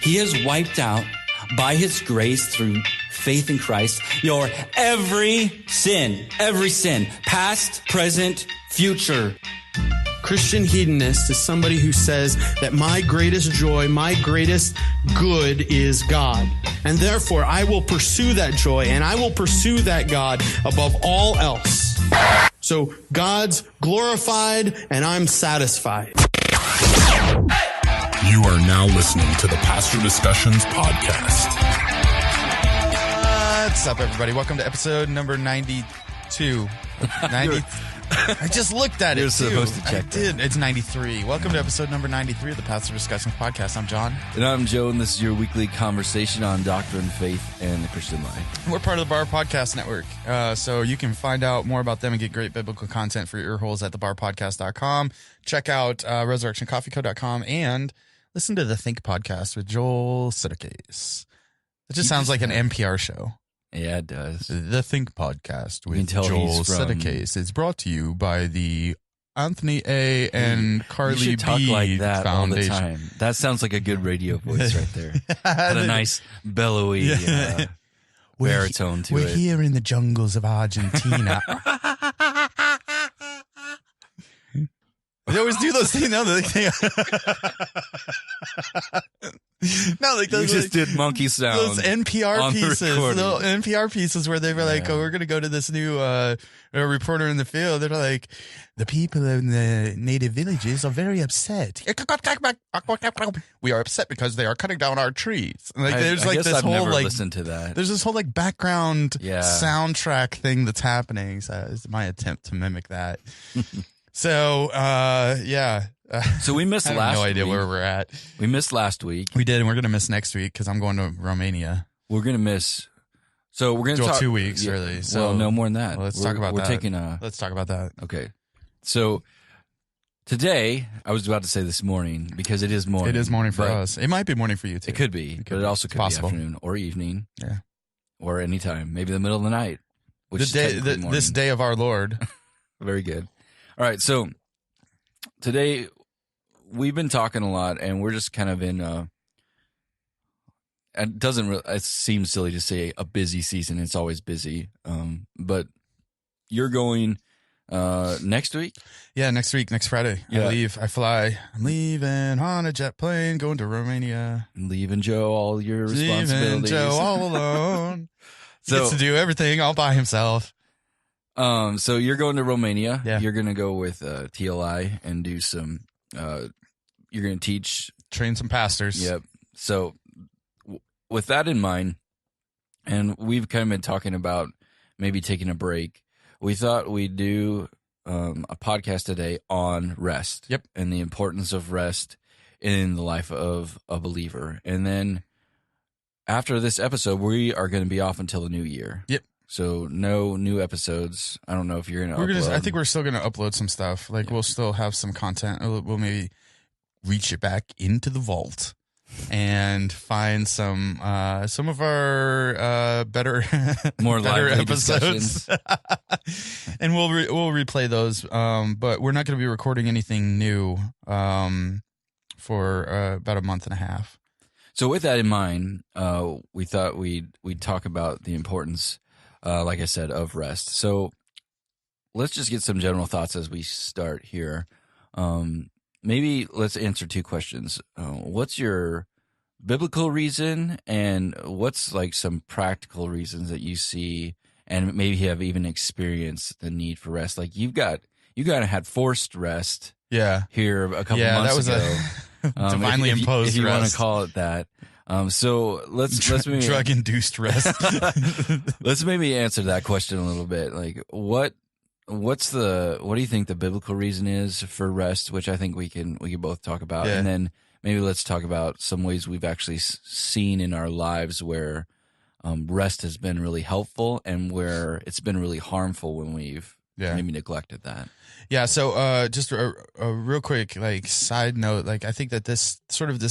He has wiped out by his grace through faith in Christ your every sin, past, present, future. Christian hedonist is somebody who says that my greatest joy, my greatest good is God. And therefore, I will pursue that joy and I will pursue that God above all else. So God's glorified and I'm satisfied. You are now listening to the Pastor Discussions Podcast. What's up, everybody? Welcome to episode number 92. 90. I just looked at it. You're supposed to check I did. It's 93. Welcome to episode number 93 of the Pastor Discussions Podcast. I'm John. And I'm Joe, and this is your weekly conversation on doctrine, faith, and the Christian life. We're part of the Bar Podcast Network, so you can find out more about them and get great biblical content for your ear holes at thebarpodcast.com. Check out resurrectioncoffeeco.com and listen to the Think Podcast with Joel Sudeikis. It just sounds like an NPR show. Yeah, it does. The Think Podcast with tell Joel he's from- Sudeikis is brought to you by the Anthony A. and Carly You should talk B. like that Foundation. all the time. That sounds like a good radio voice right there. Had a nice bellowy baritone to We're it. here in the jungles of Argentina. They always do those things. No, like You those, just did monkey sound. those NPR on the pieces, recording. little NPR pieces where they were like, "Oh, we're gonna go to this new reporter in the field." They're like, "The people in the native villages are very upset. We are upset because they are cutting down our trees." Like, there's I like guess this I've whole never like listened to that. there's this whole like background soundtrack thing that's happening. So it's my attempt to mimic that. So yeah. So we missed I have last no idea week. where we're at. We missed last week. We did, and we're gonna miss next week because I'm going to Romania. We're going to miss. So we're going to Well, talk 2 weeks, really. So well, no more than that. Let's talk about we're that. taking a. Let's talk about that. Okay. So today, I was about to say this morning because it is morning. It is morning for but us. It might be morning for you too. It could be, but it be. also It's could possible. be afternoon or evening. Yeah. Or anytime. Maybe the middle of the night. Which The is day, technically morning. this day of our Lord. Very good. All right. So today, we've been talking a lot, and we're just kind of in it doesn't really, it seems silly to say a busy season. It's always busy. But you're going next week? Yeah, next week, next Friday. Yeah. I leave. I fly. I'm leaving on a jet plane, going to Romania. Leaving Joe all your Leaving responsibilities. Joe all alone. He So- gets to do everything all by himself. So you're going to Romania. Yeah. You're going to go with TLI and do some. You're going to teach. Train some pastors. Yep. So with that in mind, and we've kind of been talking about maybe taking a break. We thought we'd do a podcast today on rest. Yep. And the importance of rest in the life of a believer. And then after this episode, we are going to be off until the new year. Yep. So no new episodes. I don't know if you're going to upload. I think we're still going to upload some stuff. Like we'll still have some content. We'll maybe reach it back into the vault and find some of our better More better lively episodes, and we'll replay those. But we're not going to be recording anything new for about a month and a half. So with that in mind, we thought we'd talk about the importance, like I said, of rest. So let's just get some general thoughts as we start here. Maybe let's answer two questions. What's your biblical reason, and what's like some practical reasons that you see, and maybe have even experienced the need for rest? Like you got had forced rest Yeah, here a couple yeah, months that was ago. a divinely imposed if you want rest. to call it that. So let's maybe drug induced rest. let's maybe answer that question a little bit. Like what do you think the biblical reason is for rest? Which I think we can both talk about, Yeah. and then maybe let's talk about some ways we've actually seen in our lives where rest has been really helpful and where it's been really harmful when we've maybe neglected that. Yeah, so just a real quick like side note, like I think that this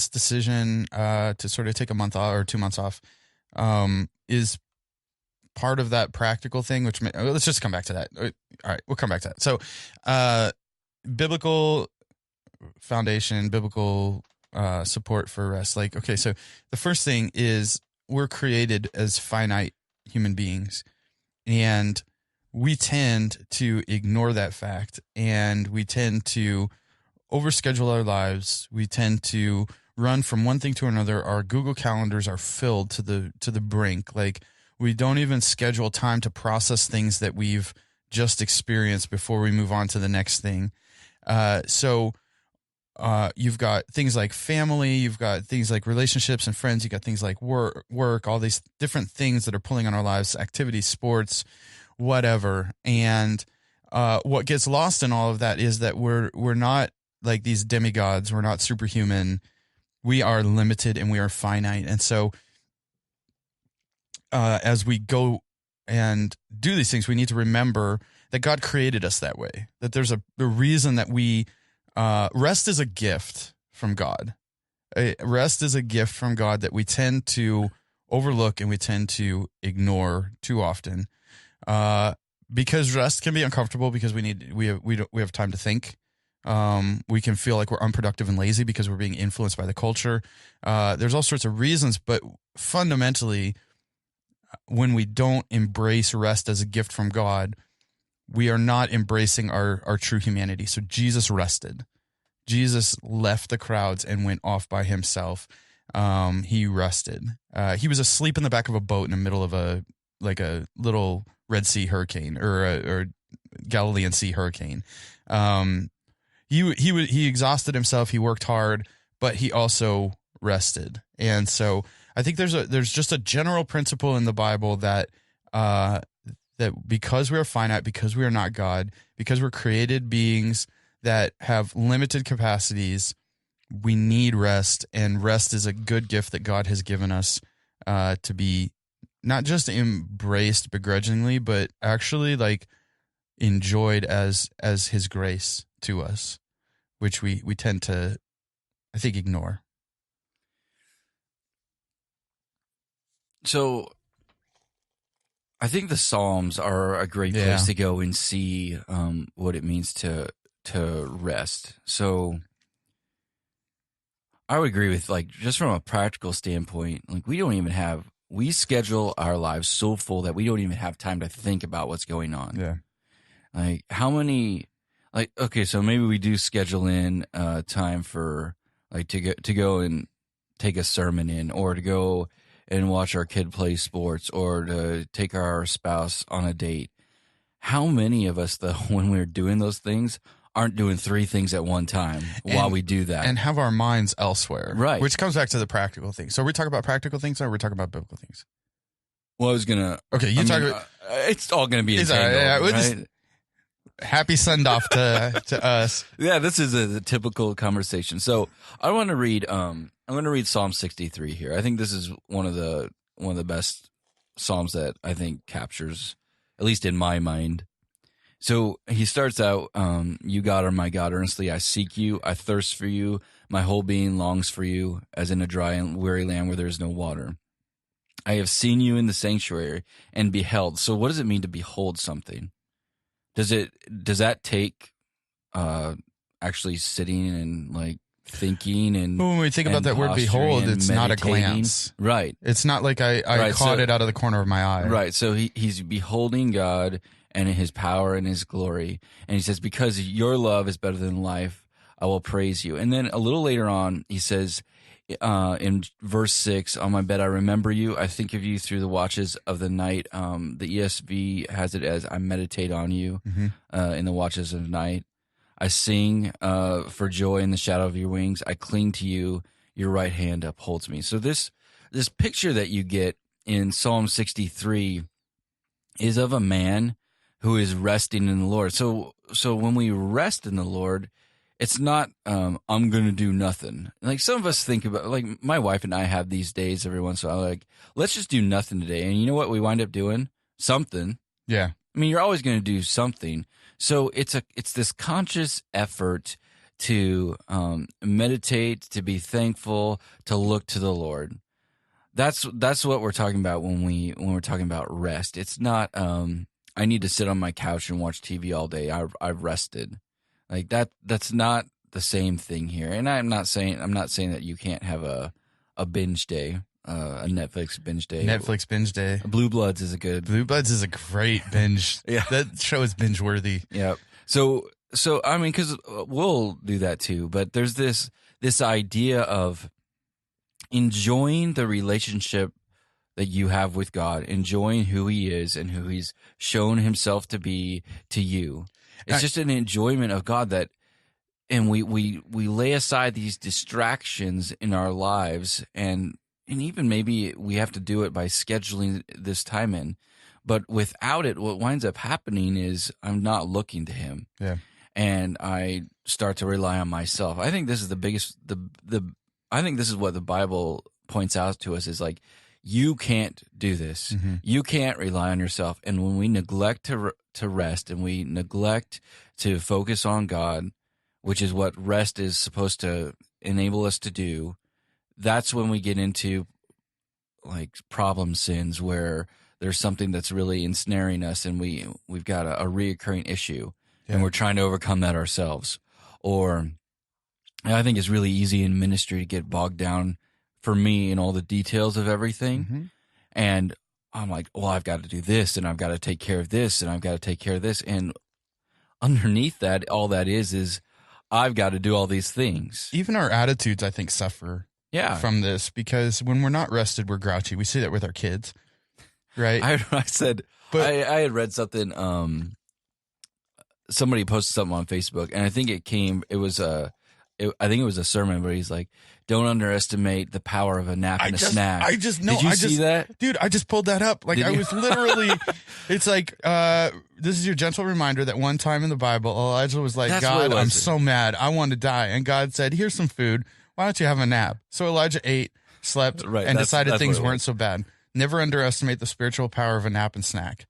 decision to sort of take a month off or 2 months off is part of that practical thing, which let's just come back to that. All right, we'll come back to that. So biblical foundation, biblical support for rest. Like, okay, so the first thing is we're created as finite human beings, and we tend to ignore that fact, and we tend to overschedule our lives. We tend to run from one thing to another. Our Google calendars are filled to the brink. Like, we don't even schedule time to process things that we've just experienced before we move on to the next thing. So you've got things like family, you've got things like relationships and friends, you've got things like work, all these different things that are pulling on our lives, activities, sports, whatever. And what gets lost in all of that is that we're not like these demigods. We're not superhuman. We are limited and we are finite. And so as we go and do these things, we need to remember that God created us that way, that there's a reason that we rest is a gift from God. Rest is a gift from God that we tend to overlook and we tend to ignore too often, because rest can be uncomfortable, because we have time to think. We can feel like we're unproductive and lazy because we're being influenced by the culture. There's all sorts of reasons, but fundamentally, when we don't embrace rest as a gift from God, we are not embracing our true humanity. So Jesus rested. Jesus left the crowds and went off by himself. He rested. He was asleep in the back of a boat in the middle of a little Red Sea hurricane or Galilean Sea hurricane. He exhausted himself. He worked hard, but he also rested. And so I think there's just a general principle in the Bible that that because we are finite, because we are not God, because we're created beings that have limited capacities, we need rest, and rest is a good gift that God has given us to be not just embraced begrudgingly, but actually like enjoyed as his grace to us, which we tend to, I think, ignore. So I think the Psalms are a great place to go and see what it means to rest. So I would agree with, like, just from a practical standpoint, like we schedule our lives so full that we don't even have time to think about what's going on. Yeah. Like, how many, like, okay, so maybe we do schedule in time for, like, to go and take a sermon in, or to go and watch our kid play sports, or to take our spouse on a date. How many of us, though, when we're doing those things, aren't doing three things at one time while we do that? And have our minds elsewhere. Right. Which comes back to the practical thing. So are we talking about practical things, or are we talking about biblical things? Well, I was going to... Okay, it's all going to be entangled, right? right? Just, happy send-off to us. Yeah, this is a typical conversation. So I want to read... I'm going to read Psalm 63 here. I think this is one of the best Psalms that I think captures, at least in my mind. So he starts out, you, God, are my God. Earnestly I seek you. I thirst for you. My whole being longs for you, as in a dry and weary land where there is no water. I have seen you in the sanctuary and beheld. So what does it mean to behold something? Does that take actually sitting and like thinking and when we think about that word behold, it's not a glance, right? It's not like I caught it out of the corner of my eye, right? So he's beholding God and his power and his glory, and he says, because your love is better than life, I will praise you. And then a little later on he says in verse 6, on my bed I remember you, I think of you through the watches of the night. The ESV has it as I meditate on you in the watches of night. I sing for joy in the shadow of your wings. I cling to you. Your right hand upholds me. So this picture that you get in Psalm 63 is of a man who is resting in the Lord. So when we rest in the Lord, it's not I'm going to do nothing. Like some of us think about, like my wife and I have these days every once in a while, like, let's just do nothing today. And you know what we wind up doing? Something. Yeah. I mean, you're always going to do something. So it's this conscious effort to meditate, to be thankful, to look to the Lord. That's what we're talking about when we're talking about rest. It's not I need to sit on my couch and watch TV all day. I've rested. Like that's not the same thing here. And I'm not saying that you can't have a binge day, a Netflix binge day. Netflix binge day. Blue Bloods is a good. Blue Bloods is a great binge. Yeah. That show is binge worthy. Yeah. So I mean, because we'll do that too. But there's this idea of enjoying the relationship that you have with God, enjoying who He is and who He's shown Himself to be to you. It's just an enjoyment of God and we lay aside these distractions in our lives, and even maybe we have to do it by scheduling this time in. But without it, what winds up happening is I'm not looking to Him. Yeah. And I start to rely on myself. I think this is the biggest, I think this is what the Bible points out to us is like, you can't do this. Mm-hmm. You can't rely on yourself. And when we neglect to rest and we neglect to focus on God, which is what rest is supposed to enable us to do, that's when we get into like problem sins where there's something that's really ensnaring us and we've got a reoccurring issue and we're trying to overcome that ourselves. Or I think it's really easy in ministry to get bogged down for me in all the details of everything. Mm-hmm. And I'm like, well, I've got to do this and I've got to take care of this and I've got to take care of this. And underneath that, all that is I've got to do all these things. Even our attitudes, I think, suffer from this because when we're not rested, we're grouchy. We see that with our kids, right? I said, but I had read something, somebody posted something on Facebook and I think I think it was a sermon where he's like, don't underestimate the power of a nap and a snack. Did you see that? Dude, I just pulled that up. Like I was literally, it's like, this is your gentle reminder that one time in the Bible, Elijah was like, God, I'm so mad. I want to die. And God said, here's some food. Why don't you have a nap? So Elijah ate, slept, and decided things weren't so bad. Never underestimate the spiritual power of a nap and snack.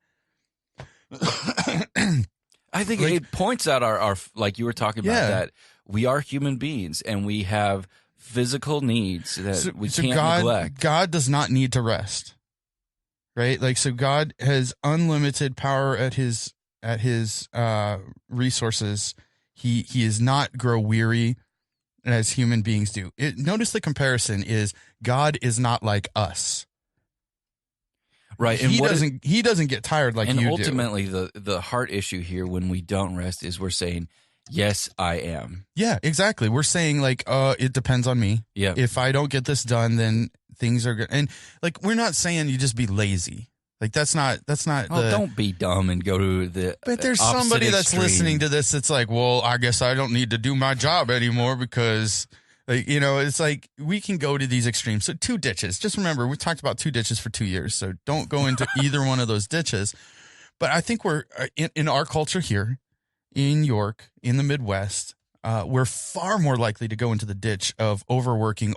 I think it points out our like you were talking about, that we are human beings and we have physical needs that we can't neglect. God does not need to rest, right? Like, so God has unlimited power at his resources. He is not grow weary as human beings do. Notice the comparison is God is not like us. Right. He doesn't get tired like you do. And ultimately the heart issue here when we don't rest is we're saying, yes, I am. Yeah, exactly. We're saying like, it depends on me. Yeah. If I don't get this done, then things are good. And like, we're not saying you just be lazy. Like that's not. Don't be dumb and go to the. But there's somebody that's listening to this. That's like, well, I guess I don't need to do my job anymore because, like, it's like we can go to these extremes. So 2 ditches. Just remember, we talked about 2 ditches for 2 years. So don't go into either one of those ditches. But I think we're in our culture here in York, in the Midwest, we're far more likely to go into the ditch of overworking,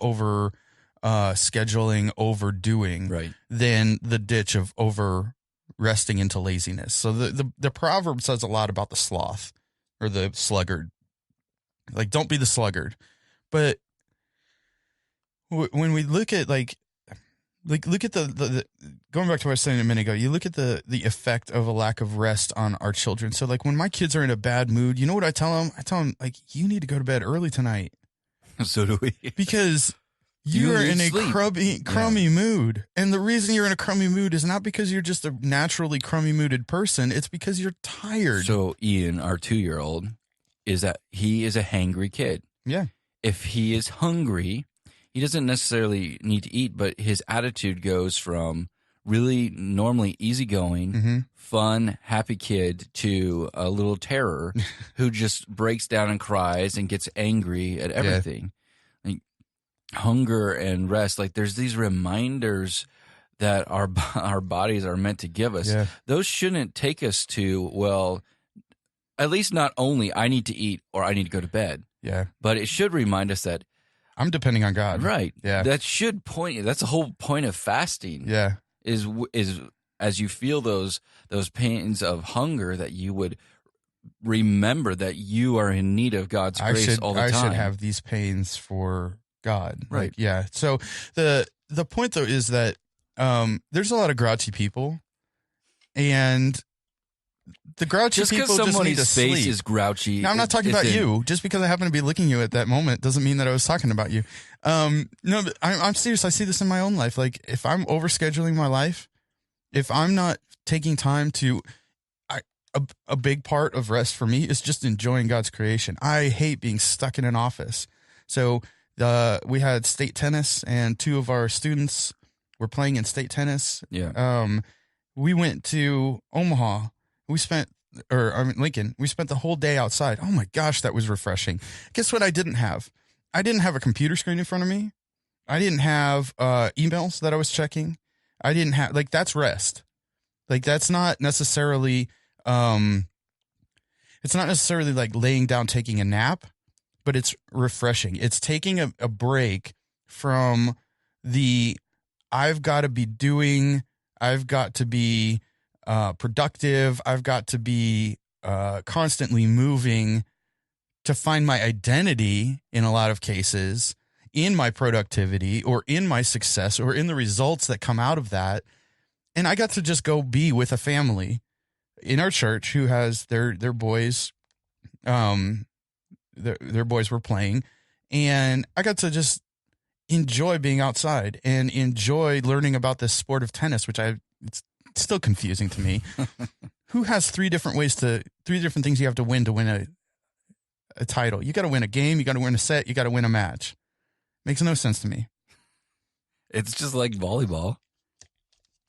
scheduling, overdoing, than the ditch of over resting into laziness. So the proverb says a lot about the sloth or the sluggard. Like, don't be the sluggard. But when we look at look at the going back to what I was saying a minute ago, you look at the effect of a lack of rest on our children. So like when my kids are in a bad mood, you know what I tell them? I tell them like, you need to go to bed early tonight. So do we. Because you are in a crummy mood. And the reason you're in a crummy mood is not because you're just a naturally crummy mooded person. It's because you're tired. So Ian, our 2-year-old, is that he is a hangry kid. Yeah. If he is hungry, he doesn't necessarily need to eat, but his attitude goes from really normally easygoing, fun, happy kid to a little terror who just breaks down and cries and gets angry at everything. Like hunger and rest, like there's these reminders that our bodies are meant to give us. Yeah. Those shouldn't take us to, well, at least not only I need to eat or I need to go to bed. Yeah. But it should remind us that I'm depending on God. Right. Yeah. That should point. That's the whole point of fasting. Yeah. Is as you feel those pains of hunger that you would remember that you are in need of God's grace all the time. I should have these pains for God. Right. Yeah. So the point though is that there's a lot of grouchy people, and The grouchy Just because people just need somebody's to face sleep. is grouchy. No, I'm not talking about you. Just because I happen to be looking at you at that moment doesn't mean that I was talking about you. No, but I'm serious. I see this in my own life. Like if I'm overscheduling my life, if I'm not taking time to, a big part of rest for me is just enjoying God's creation. I hate being stuck in an office. So we had state tennis, and 2 of our students were playing in state tennis. Yeah. We went to Omaha. Lincoln. We spent the whole day outside. Oh my gosh, that was refreshing. Guess what I didn't have? I didn't have a computer screen in front of me. I didn't have emails that I was checking. I didn't have, like, that's rest. Like, that's not necessarily, it's not necessarily like laying down, taking a nap, but it's refreshing. It's taking a break from I've got to be doing, I've got to be productive. I've got to be constantly moving to find my identity in a lot of cases in my productivity or in my success or in the results that come out of that. And I got to just go be with a family in our church who has their boys. Their boys were playing, and I got to just enjoy being outside and enjoy learning about this sport of tennis, which it's still confusing to me. Who has 3 different things you have to win a title? You got to win a game, you got to win a set, you got to win a match. Makes no sense to me. It's just like volleyball.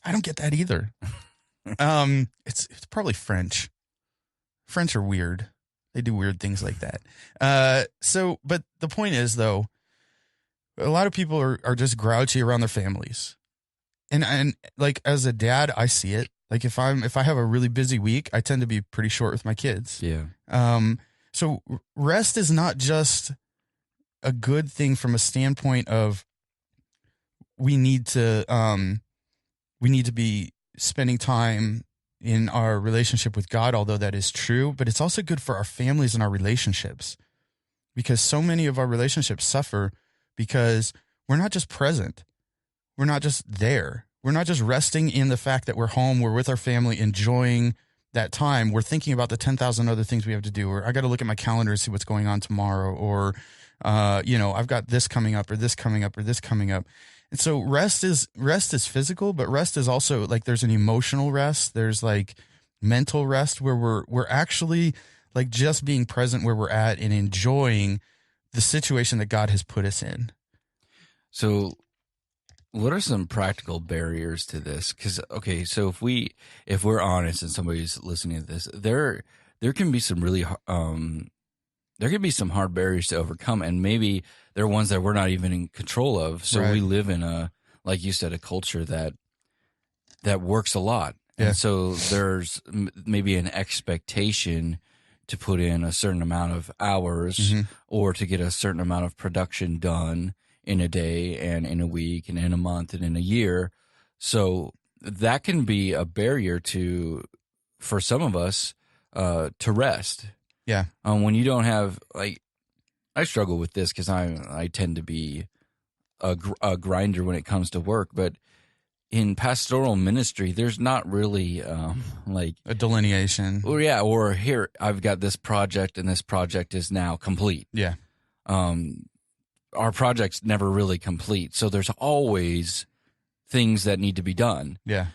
I don't get that either. It's probably French. French are weird. They do weird things like that. But the point is, though, a lot of people are just grouchy around their families. And like, as a dad, I see it. Like, if I have a really busy week, I tend to be pretty short with my kids. Yeah. So rest is not just a good thing from a standpoint of we need to be spending time in our relationship with God, although that is true, but it's also good for our families and our relationships, because so many of our relationships suffer because we're not just present. We're not just there. We're not just resting in the fact that we're home, we're with our family, enjoying that time. We're thinking about the 10,000 other things we have to do, or I got to look at my calendar to see what's going on tomorrow, or, I've got this coming up, or this coming up, or this coming up. And so rest is physical, but rest is also like, there's an emotional rest. There's like mental rest where we're actually like just being present where we're at and enjoying the situation that God has put us in. So what are some practical barriers to this? Because, okay, so if we're honest and somebody's listening to this, there can be some really there can be some hard barriers to overcome, and maybe they're ones that we're not even in control of. So Right. we live in like you said, a culture that works a lot. Yeah. And so there's maybe an expectation to put in a certain amount of hours Mm-hmm. or to get a certain amount of production done in a day and in a week and in a month and in a year. So that can be a barrier for some of us to rest. Yeah. When you don't have, like, I struggle with this because I tend to be a grinder when it comes to work, but in pastoral ministry, there's not really like A delineation. or here I've got this project and this project is now complete. Yeah. Our project's never really complete, so there's always things that need to be done. Yeah.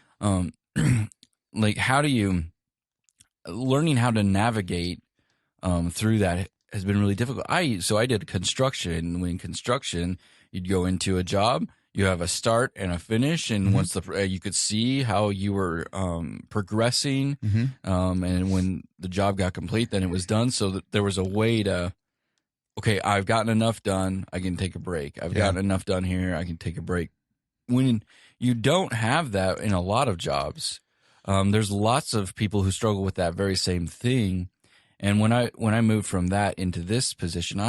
Like, learning how to navigate through that has been really difficult. I did construction. When in construction, you'd go into a job, you have a start and a finish, and once you could see how you were progressing, and when the job got complete, then it was done. So that there was a way to, okay, I've gotten enough done, I can take a break. I've gotten enough done here, I can take a break. When you don't have that in a lot of jobs, there's lots of people who struggle with that very same thing. And when I moved from that into this position,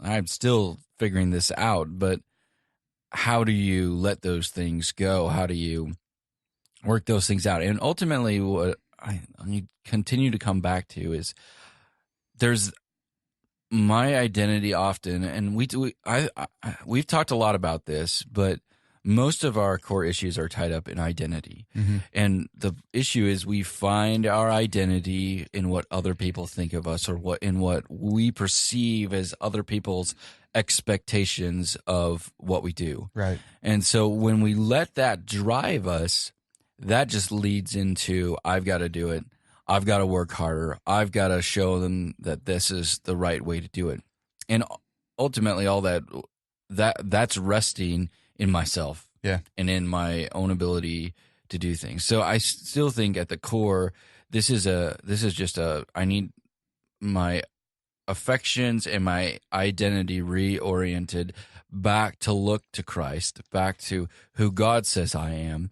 I'm still figuring this out. But how do you let those things go? How do you work those things out? And ultimately, what I continue to come back to is there's my identity often, and we've talked a lot about this, but most of our core issues are tied up in identity. And the issue is we find our identity in what other people think of us, or in what we perceive as other people's expectations of what we do. Right. And so when we let that drive us, that just leads into, I've got to do it. I've got to work harder. I've got to show them that this is the right way to do it. And ultimately all that's resting in myself. Yeah. And in my own ability to do things. So I still think at the core, this is just I need my affections and my identity reoriented back to look to Christ, back to who God says I am,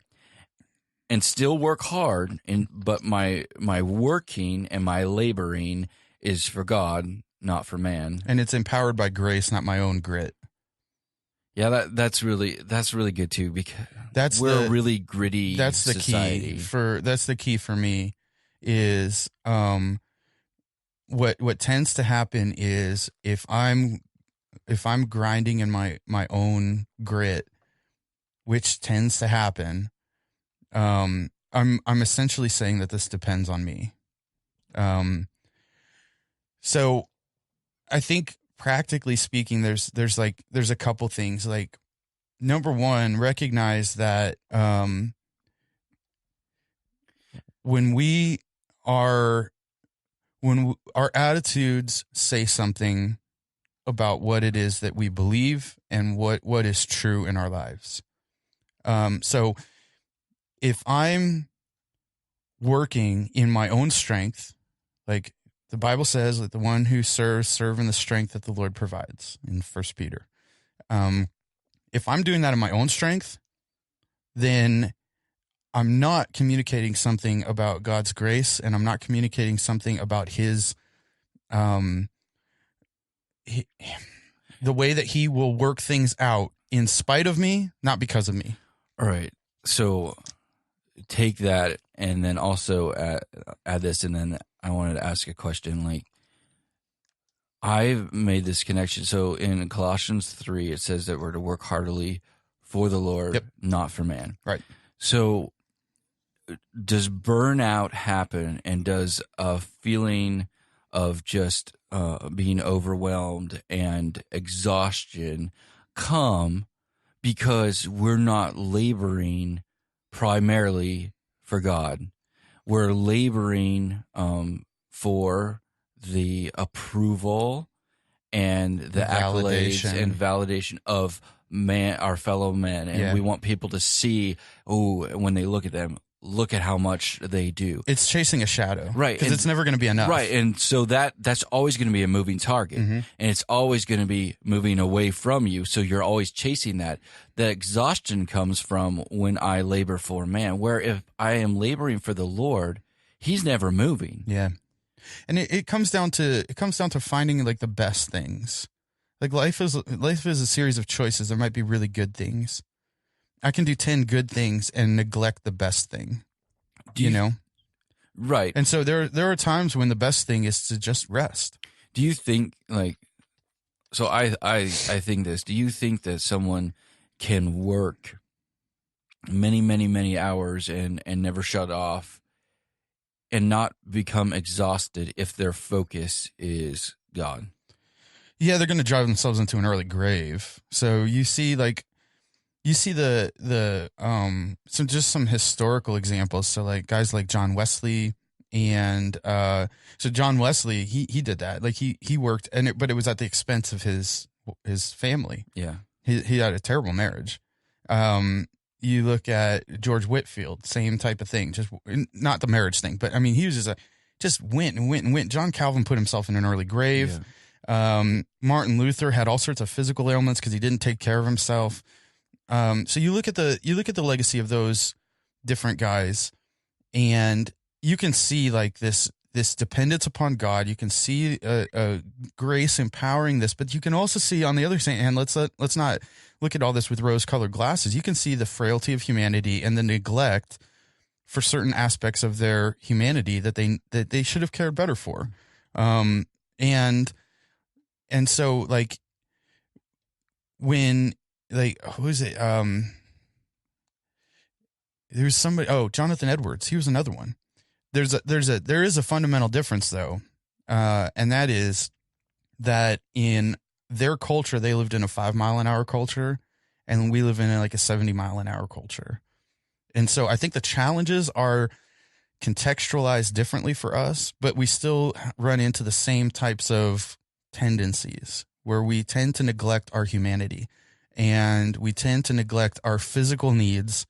and still work hard. But my working and my laboring is for God, not for man. And it's empowered by grace, not my own grit. Yeah, that's really good too, because we're the a really gritty that's the society. That's the key for me is what tends to happen is if I'm grinding in my own grit, which tends to happen, I'm essentially saying that this depends on me. So I think practically speaking, there's a couple things. Like, number one, recognize that when our attitudes say something about what it is that we believe and what is true in our lives. So if I'm working in my own strength, like the Bible says that the one who serve in the strength that the Lord provides in 1 Peter. If I'm doing that in my own strength, then I'm not communicating something about God's grace, and I'm not communicating something about his, the way that he will work things out in spite of me, not because of me. All right. So take that and then also add this, and then I wanted to ask a question. Like, I've made this connection. So in Colossians 3, it says that we're to work heartily for the Lord, Yep. not for man. Right. So does burnout happen, and does a feeling of just being overwhelmed and exhaustion come because we're not laboring primarily for God? We're laboring for the approval and the accolades validation. and validation of man, our fellow men, and Yeah. we want people to see, when they look at them, look at how much they do. It's chasing a shadow. Right. Because And- it's never going to be enough. Right, and so that's always going to be a moving target, and it's always going to be moving away from you. So you're always chasing that. The exhaustion comes from when I labor for man. Where if I am laboring for the Lord, He's never moving. Yeah. And it comes down to finding like the best things. Like life is a series of choices. There might be really good things. I can do 10 good things and neglect the best thing. Do you know? Right. And so there are times when the best thing is to just rest. Do you think like? So I think this. Do you think that someone can work many hours and never shut off, and not become exhausted if their focus is God? Yeah, they're going to drive themselves into an early grave. So you see some historical examples. So like guys like John Wesley, and so John Wesley, he did that. Like he worked, but it was at the expense of his family. Yeah. He had a terrible marriage. You look at George Whitefield, same type of thing. Just not the marriage thing, but I mean, he was just went and went. John Calvin put himself in an early grave. Yeah. Martin Luther had all sorts of physical ailments because he didn't take care of himself. So you look at the legacy of those different guys, and you can see like this dependence upon God. You can see a grace empowering this, but you can also see on the other hand, let's not look at all this with rose-colored glasses. You can see the frailty of humanity and the neglect for certain aspects of their humanity that they should have cared better for. And so like when like who is it? there's somebody, Jonathan Edwards. He was another one. There is a fundamental difference though. And that is that in their culture, they lived in a 5 mile an hour culture, and we live in like a 70 mile an hour culture. And so I think the challenges are contextualized differently for us, but we still run into the same types of tendencies where we tend to neglect our humanity, and we tend to neglect our physical needs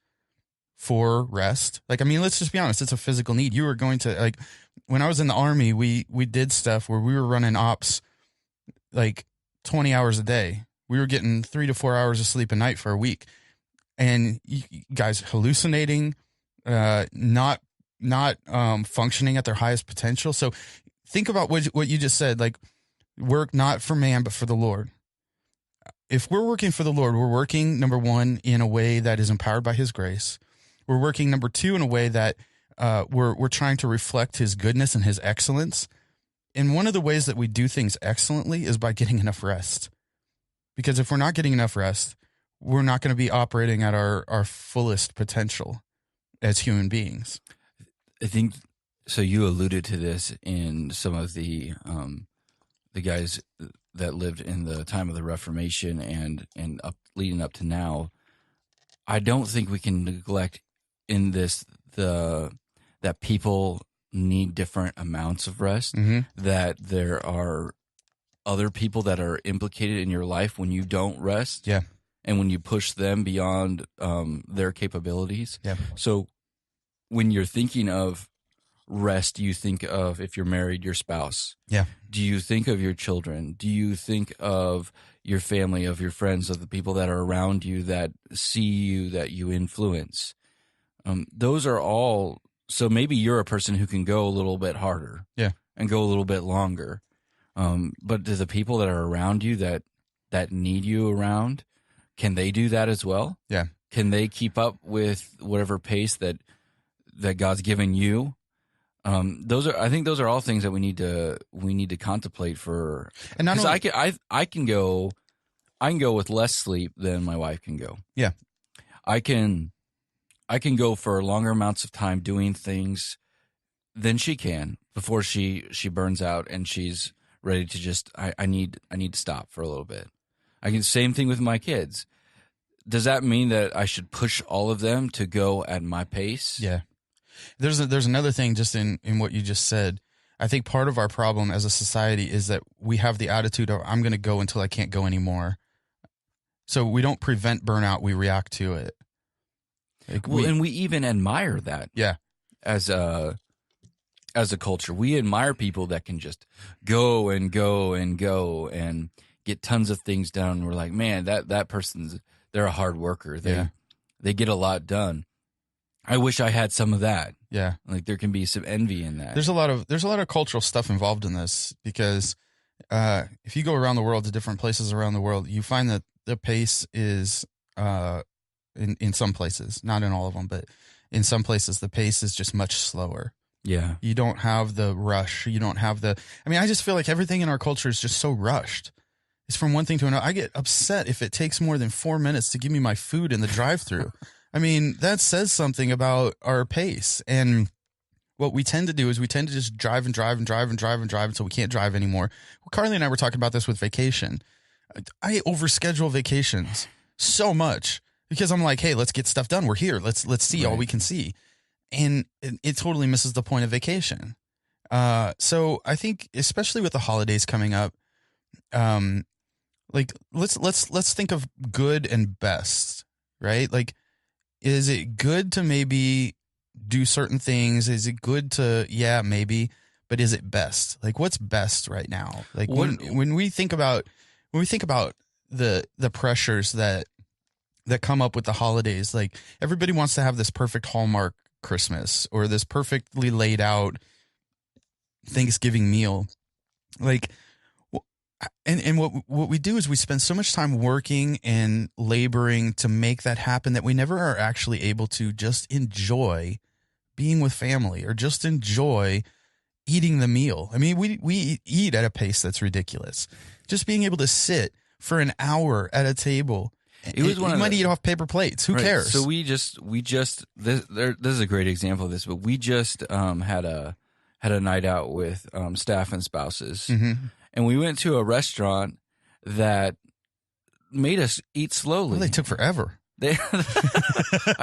for rest. Like, I mean, let's just be honest. It's a physical need. You were going to, like, when I was in the Army, we did stuff where we were running ops like 20 hours a day. We were getting 3 to 4 hours of sleep a night for a week, and you guys hallucinating, not functioning at their highest potential. So think about what you just said, like, work not for man, but for the Lord. If we're working for the Lord, we're working, number one, in a way that is empowered by his grace. We're working, number two, in a way that we're trying to reflect his goodness and his excellence. And one of the ways that we do things excellently is by getting enough rest. Because if we're not getting enough rest, we're not going to be operating at our fullest potential as human beings. I think so. You alluded to this in some of the guys that lived in the time of the Reformation and leading up to now. I don't think we can neglect in this that people need different amounts of rest. Mm-hmm. That there are other people that are implicated in your life when you don't rest. Yeah. And when you push them beyond their capabilities. Yeah. So when you're thinking of rest, you think of, if you're married, your spouse. Yeah. Do you think of your children? Do you think of your family, of your friends, of the people that are around you that see you, that you influence? Those are all. So maybe you're a person who can go a little bit harder. Yeah. And go a little bit longer. But do the people that are around you that need you around, can they do that as well? Yeah. Can they keep up with whatever pace that God's given you? I think those are all things that we need to contemplate for. And not only, I can go with less sleep than my wife can go. Yeah. I can go for longer amounts of time doing things than she can before she burns out and she's ready to just, I need to stop for a little bit. Same thing with my kids. Does that mean that I should push all of them to go at my pace? Yeah. There's another thing just in what you just said. I think part of our problem as a society is that we have the attitude of, I'm going to go until I can't go anymore. So we don't prevent burnout, we react to it. Like and we even admire that. Yeah. As a culture, we admire people that can just go and go and go and get tons of things done. We're like, man, that person's, they're a hard worker. They get a lot done. I wish I had some of that. Yeah. Like there can be some envy in that. There's a lot of cultural stuff involved in this because if you go around the world to different places around the world, you find that the pace is in some places, not in all of them, but in some places the pace is just much slower. Yeah. You don't have the rush. You don't have I just feel like everything in our culture is just so rushed. It's from one thing to another. I get upset if it takes more than 4 minutes to give me my food in the drive-thru. I mean, that says something about our pace. And what we tend to do is we tend to just drive until we can't drive anymore. Well, Carly and I were talking about this with vacation. I overschedule vacations so much because I'm like, hey, let's get stuff done. We're here. Let's see all we can see. And it totally misses the point of vacation. So I think, especially with the holidays coming up, like let's think of good and best, right? Like, is it good to maybe do certain things? Is it good to, yeah, maybe, but is it best? Like, what's best right now? Like when we think about the pressures that come up with the holidays, like everybody wants to have this perfect Hallmark Christmas or this perfectly laid out Thanksgiving meal. Like, and what we do is we spend so much time working and laboring to make that happen that we never are actually able to just enjoy being with family or just enjoy eating the meal. I mean, we eat at a pace that's ridiculous. Just being able to sit for an hour at a table It was one you of might the- eat off paper plates. Who Right. cares? So we just this is a great example of this, but we just had a night out with staff and spouses, Mhm. and we went to a restaurant that made us eat slowly. Well, they took forever. I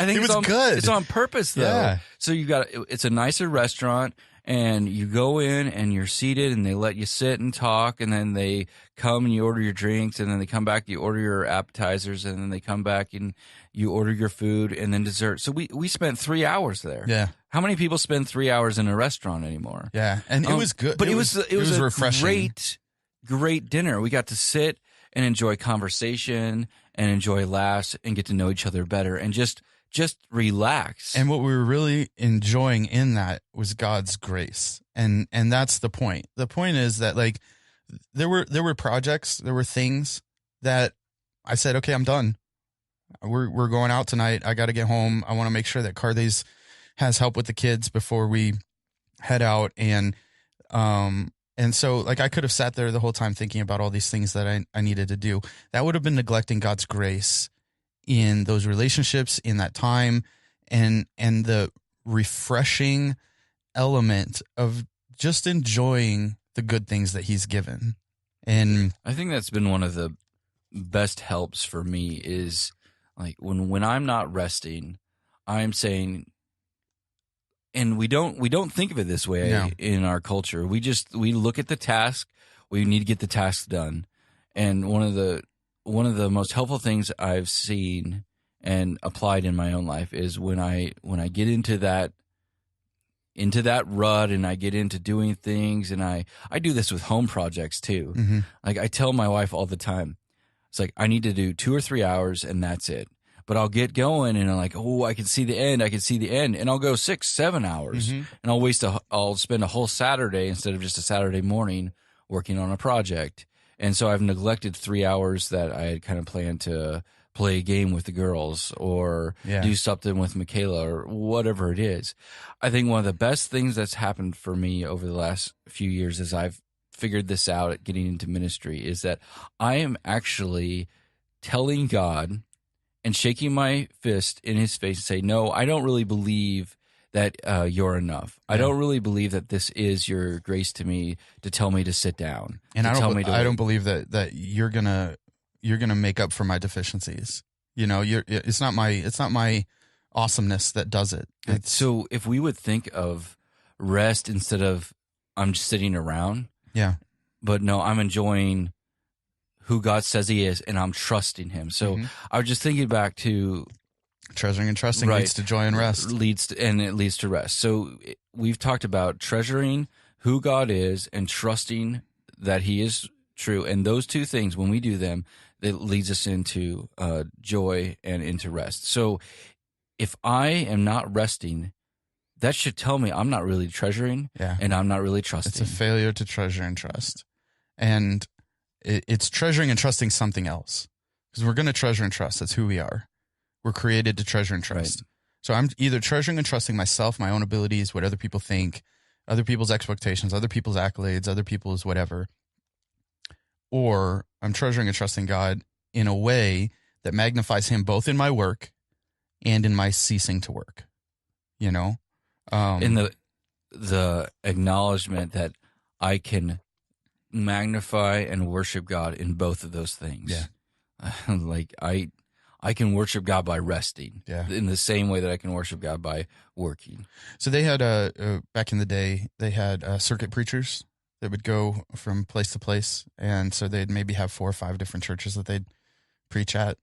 think It it's was on, good. It's on purpose though. Yeah. So it's a nicer restaurant, and you go in and you're seated, and they let you sit and talk, and then they come and you order your drinks, and then they come back, you order your appetizers, and then they come back and you order your food and then dessert. So we spent 3 hours there. Yeah. How many people spend 3 hours in a restaurant anymore? Yeah. And it was good. But it was a refreshing. great dinner. We got to sit and enjoy conversation and enjoy laughs and get to know each other better and just relax. And what we were really enjoying in that was God's grace. And that's the point. The point is that like there were projects, there were things that I said, okay, I'm done. We're going out tonight. I got to get home. I want to make sure that Cardes has help with the kids before we head out. And so like I could have sat there the whole time thinking about all these things that I needed to do. That would have been neglecting God's grace in those relationships, in that time, and the refreshing element of just enjoying the good things that he's given. And I think that's been one of the best helps for me is like when I'm not resting, I'm saying, and we don't think of it this way No. in our culture. We look at the task. We need to get the task done. And one of the most helpful things I've seen and applied in my own life is when I get into that rut and I get into doing things, and I do this with home projects too. mm-hmm. Like I tell my wife all the time, it's like I need to do 2 or 3 hours and that's it. But I'll get going and I'm like, oh, I can see the end. And I'll go 6-7 hours Mm-hmm. and I'll spend a whole Saturday instead of just a Saturday morning working on a project. And so I've neglected 3 hours that I had kind of planned to play a game with the girls or Yeah. do something with Michaela or whatever it is. I think one of the best things that's happened for me over the last few years as I've figured this out at getting into ministry is that I am actually telling God and shaking my fist in his face and say, no, I don't really believe that you're enough. I don't really believe that this is your grace to me to tell me to sit down. And to I tell me to don't believe that you're gonna make up for my deficiencies. You know, it's not my awesomeness that does it. It's So if we would think of rest instead of I'm just sitting around, yeah. but no, I'm enjoying who God says he is and I'm trusting him. So Mm-hmm. I was just thinking back to Treasuring and trusting Right. leads to joy and rest. it leads to rest. So we've talked about treasuring who God is and trusting that he is true. And those two things, when we do them, it leads us into joy and into rest. So if I am not resting, that should tell me I'm not really treasuring Yeah. and I'm not really trusting. It's a failure to treasure and trust. And it's treasuring and trusting something else. Because we're going to treasure and trust. That's who we are. We're created to treasure and trust. Right. So I'm either treasuring and trusting myself, my own abilities, what other people think, other people's expectations, other people's accolades, other people's whatever. Or I'm treasuring and trusting God in a way that magnifies him both in my work and in my ceasing to work. You know? in the acknowledgement that I can magnify and worship God in both of those things. Yeah. Like I can worship God by resting. Yeah. In the same way that I can worship God by working. So they had back in the day, they had circuit preachers that would go from place to place, and so they'd maybe have 4 or 5 different churches that they'd preach at,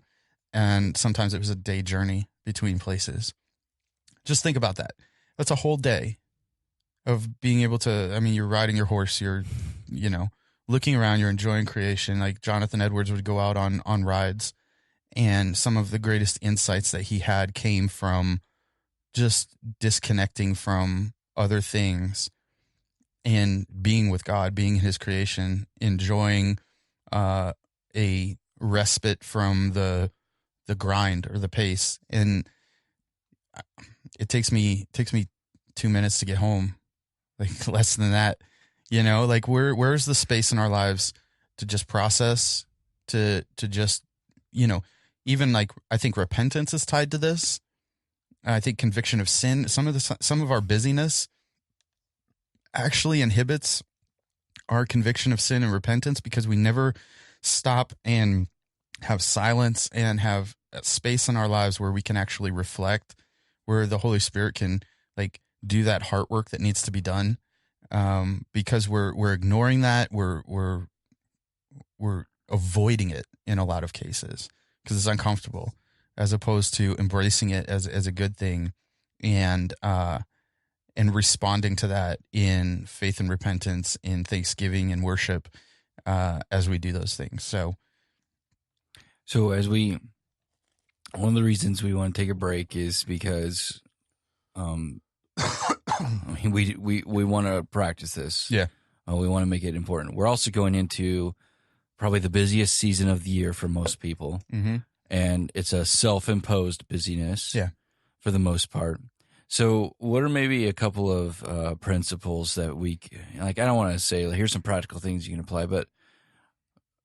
and sometimes it was a day journey between places. Just think about that. That's a whole day of being able to. I mean, you're riding your horse, you're, looking around, you're enjoying creation. Like Jonathan Edwards would go out on rides, and some of the greatest insights that he had came from just disconnecting from other things and being with God, being in his creation, enjoying a respite from the grind or the pace. And it takes me 2 minutes to get home, like less than that, like where's the space in our lives to just process, to just, even like, I think repentance is tied to this. I think conviction of sin, some of our busyness actually inhibits our conviction of sin and repentance, because we never stop and have silence and have space in our lives where we can actually reflect, where the Holy Spirit can like do that heart work that needs to be done. Because we're ignoring that. We're avoiding it in a lot of cases because it's uncomfortable, as opposed to embracing it as a good thing and responding to that in faith and repentance, in thanksgiving and worship, as we do those things. So one of the reasons we want to take a break is because, we want to practice this. Yeah. We want to make it important. We're also going into probably the busiest season of the year for most people. Mm-hmm. And it's a self-imposed busyness. Yeah. For the most part. So what are maybe a couple of principles that we, like, I don't want to say, like, here's some practical things you can apply, but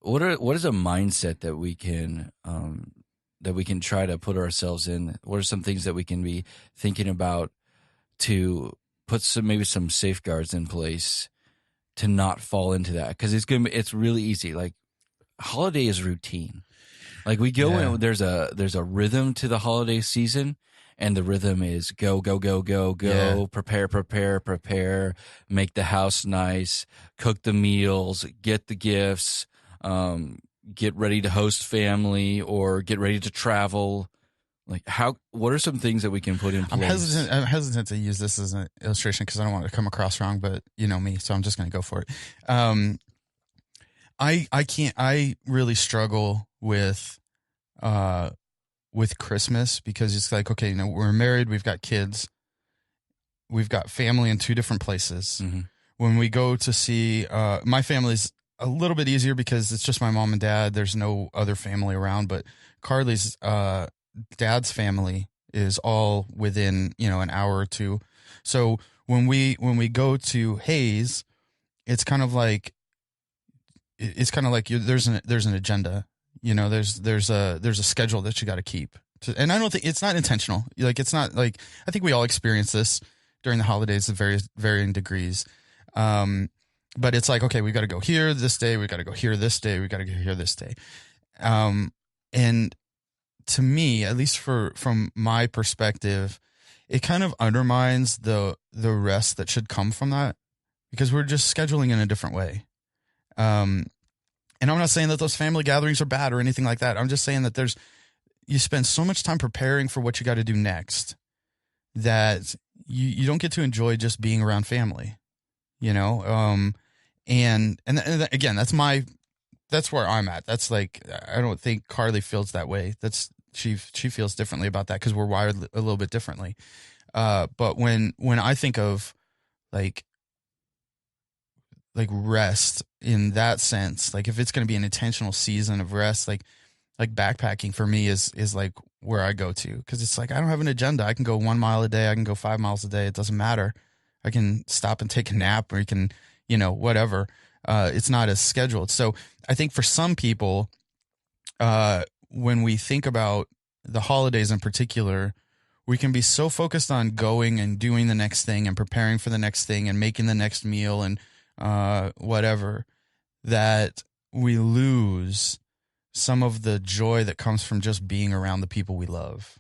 what is a mindset that we can try to put ourselves in? What are some things that we can be thinking about to put some safeguards in place to not fall into that? Because it's really easy. Like, holiday is routine. Like, we go in, there's a rhythm to the holiday season, and the rhythm is go, prepare, make the house nice, cook the meals, get the gifts, get ready to host family or get ready to travel. Like, what are some things that we can put in place? I'm hesitant to use this as an illustration because I don't want it to come across wrong, but you know me, so I'm just going to go for it. I really struggle with Christmas, because it's like, okay, we're married, we've got kids, we've got family in two different places. Mm-hmm. When we go to see, my family's a little bit easier because it's just my mom and dad. There's no other family around, but Carly's, dad's family is all within, an hour or two. So when we go to Hayes, it's kind of like there's an agenda. There's a schedule that you got to keep. And I don't think it's not intentional. Like, it's not like, I think we all experience this during the holidays to varying degrees. But it's like, okay, we got to go here this day. We got to go here this day. We got to go here this day. And to me, at least from my perspective, it kind of undermines the rest that should come from that, because we're just scheduling in a different way. And I'm not saying that those family gatherings are bad or anything like that. I'm just saying that you spend so much time preparing for what you got to do next that you don't get to enjoy just being around family, and again, that's where I'm at. That's like, I don't think Carly feels that way. She feels differently about that because we're wired a little bit differently. But when I think of like rest in that sense, like if it's going to be an intentional season of rest, like backpacking for me is like where I go to, because it's like, I don't have an agenda. I can go 1 mile a day. I can go 5 miles a day. It doesn't matter. I can stop and take a nap, or you can, whatever. It's not as scheduled. So I think for some people, when we think about the holidays in particular, we can be so focused on going and doing the next thing and preparing for the next thing and making the next meal and whatever, that we lose some of the joy that comes from just being around the people we love.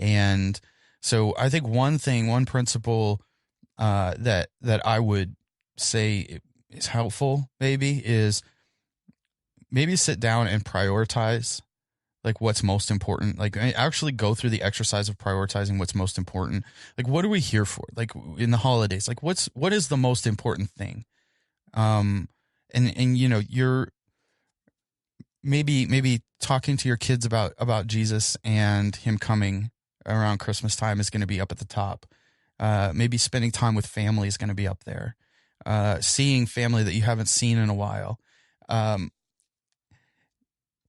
And so I think one principle that I would say is helpful is maybe sit down and prioritize like what's most important. Like, actually go through the exercise of prioritizing what's most important. Like, what are we here for? Like in the holidays, like what is the most important thing? And you're maybe talking to your kids about Jesus and him coming around Christmas time is going to be up at the top. Maybe spending time with family is going to be up there. Seeing family that you haven't seen in a while.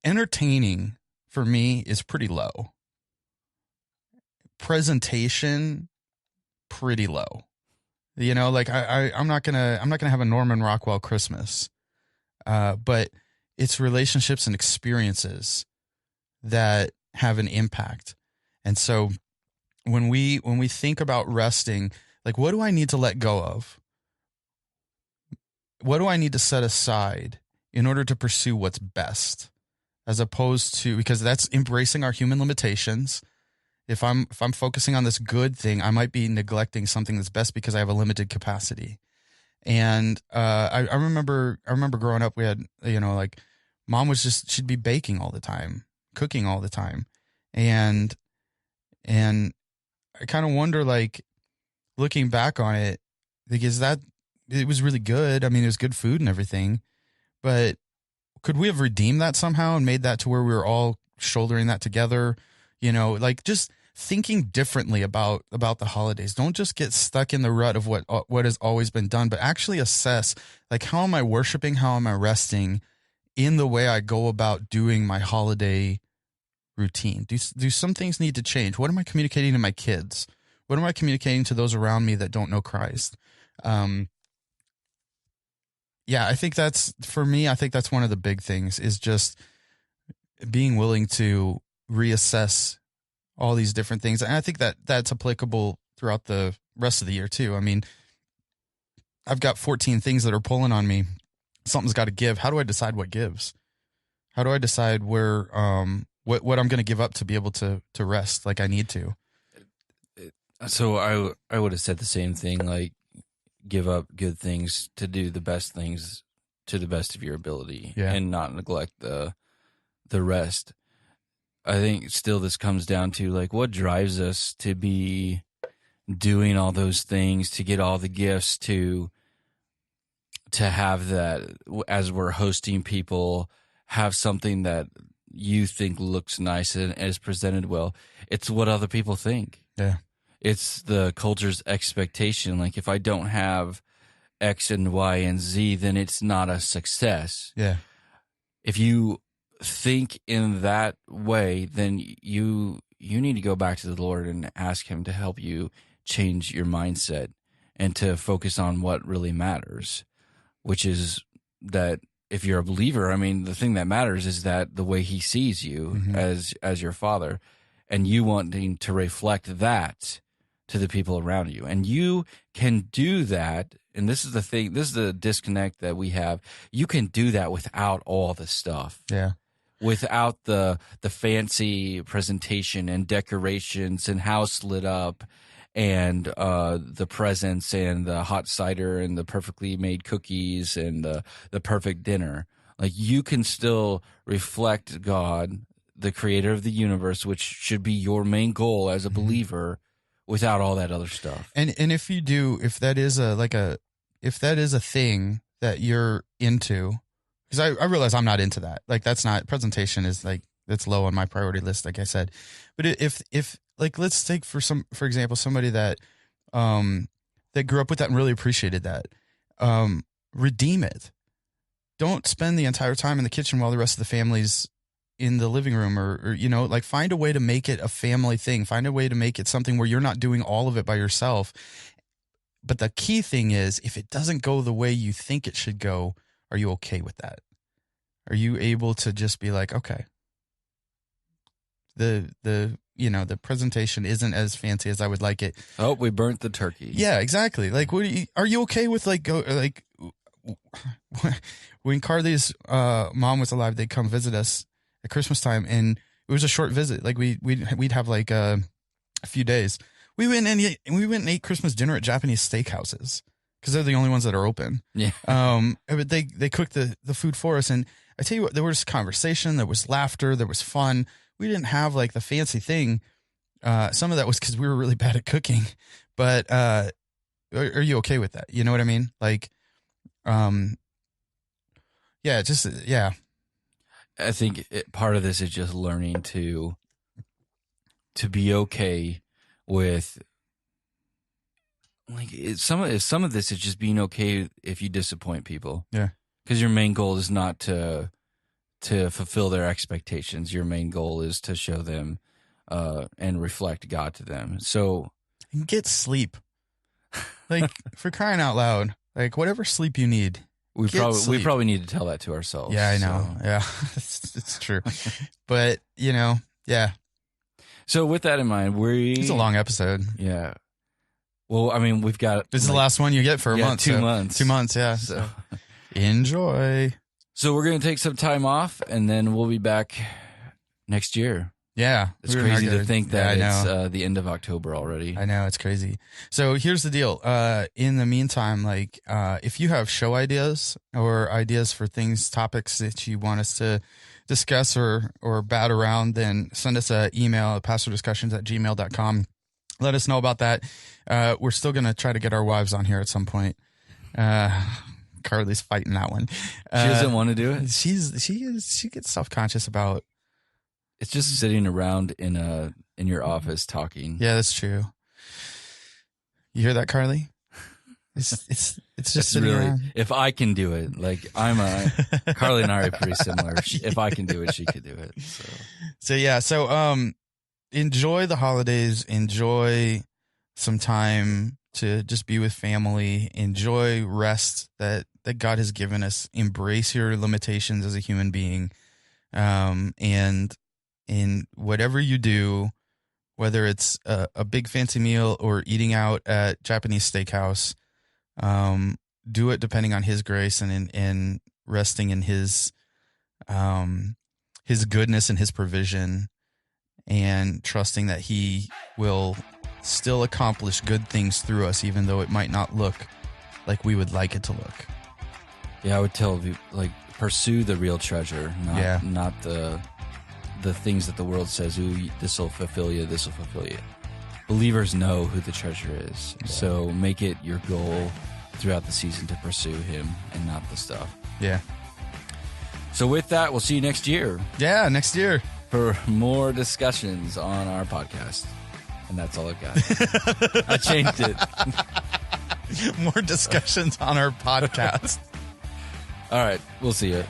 Entertaining for me is pretty low. Presentation, pretty low. Like I'm not gonna have a Norman Rockwell Christmas, but it's relationships and experiences that have an impact. And so when we think about resting, like, what do I need to let go of? What do I need to set aside in order to pursue what's best? As opposed to, because that's embracing our human limitations. If I'm focusing on this good thing, I might be neglecting something that's best because I have a limited capacity. And I remember growing up, we had, like, mom she'd be baking all the time, cooking all the time. And I kind of wonder, like, looking back on it, because it was really good. I mean, it was good food and everything, but could we have redeemed that somehow and made that to where we were all shouldering that together? Like, just thinking differently about the holidays. Don't just get stuck in the rut of what has always been done, but actually assess, like, how am I worshiping? How am I resting in the way I go about doing my holiday routine? Do some things need to change? What am I communicating to my kids? What am I communicating to those around me that don't know Christ? I think that's, for me, I think that's one of the big things, is just being willing to reassess all these different things. And I think that that's applicable throughout the rest of the year too. I mean, I've got 14 things that are pulling on me. Something's got to give. How do I decide what gives? How do I decide where, what I'm going to give up to be able to rest like I need to? So I would have said the same thing, like, give up good things to do the best things to the best of your ability, and not neglect the rest. I think still this comes down to, like, what drives us to be doing all those things, to get all the gifts, to have that, as we're hosting people, have something that you think looks nice and is presented well. It's what other people think. Yeah. It's the culture's expectation. Like, if I don't have X and Y and Z, then it's not a success. Yeah. If you think in that way, then you need to go back to the Lord and ask Him to help you change your mindset and to focus on what really matters, which is that if you're a believer, I mean, the thing that matters is that the way He sees you as your Father, and you wanting to reflect that to the people around you. And you can do that. And this is the thing, this is the disconnect that we have. You can do that without all the stuff. Yeah. Without the fancy presentation and decorations and house lit up and the presents and the hot cider and the perfectly made cookies and the perfect dinner. Like, you can still reflect God, the creator of the universe, which should be your main goal as a believer, without all that other stuff. And if you do, if that is a thing that you're into, because I realize I'm not into that. Like, that's not, presentation is, like, that's low on my priority list, like I said. But if like, let's take for example, somebody that that grew up with that and really appreciated that, redeem it. Don't spend the entire time in the kitchen while the rest of the family's in the living room, or like, find a way to make it a family thing. Find a way to make it something where you're not doing all of it by yourself. But the key thing is, if it doesn't go the way you think it should go, are you okay with that? Are you able to just be like, okay, the presentation isn't as fancy as I would like it. Oh, we burnt the turkey. Yeah, exactly. Like, are you okay with, like, when Carly's mom was alive, they'd come visit us at Christmas time, and it was a short visit. Like, we'd have like a few days. We went and ate Christmas dinner at Japanese steakhouses because they're the only ones that are open. Yeah. But they cooked the food for us, and I tell you what, there was conversation, there was laughter, there was fun. We didn't have, like, the fancy thing. Some of that was because we were really bad at cooking. But are you okay with that? You know what I mean? Like, yeah. I think part of this is just learning to be okay with, like, some of this is just being okay if you disappoint people. Yeah. Because your main goal is not to fulfill their expectations. Your main goal is to show them and reflect God to them. So get sleep. Like, for crying out loud, like, whatever sleep you need, We Get sleep. probably need to tell that to ourselves. Yeah, I know. So. Yeah, it's true. But, yeah, So with that in mind, it's a long episode. Yeah. Well, I mean, we've got This is the last one you get for a month. 2 so- months. 2 months, yeah. So, Enjoy. so we're gonna take some time off, and then we'll be back next year. Yeah. It's we're not crazy to gonna- think Yeah, that I know. it's the end of October already. I know, it's crazy. So here's the deal. In the meantime, like, if you have show ideas or ideas for things, topics that you want us to discuss or bat around, then send us an email at pastordiscussions@gmail.com. Let us know about that. We're still going to try to get our wives on here at some point. Carly's fighting that one. She doesn't want to do it. She gets self-conscious about. It's just sitting around in your office talking. Yeah, that's true. You hear that, Carly? It's just It's sitting really, around. if I can do it, like Carly and I are pretty similar. If I can do it, she could do it. So Enjoy the holidays, enjoy some time to just be with family, enjoy rest that God has given us, embrace your limitations as a human being. And in whatever you do, whether it's a big fancy meal or eating out at Japanese steakhouse, do it depending on His grace and in resting in His goodness and His provision, and trusting that He will still accomplish good things through us, even though it might not look like we would like it to look. yeah, I would tell you, like, pursue the real treasure, not the things that the world says, ooh, this will fulfill you, this will fulfill you. Believers know who the treasure is. Yeah. So make it your goal throughout the season to pursue Him and not the stuff. Yeah. So with that, we'll see you next year Yeah, next year. for more discussions on our podcast. And that's all I've got. I changed it. More discussions on our podcast. All right, we'll see you.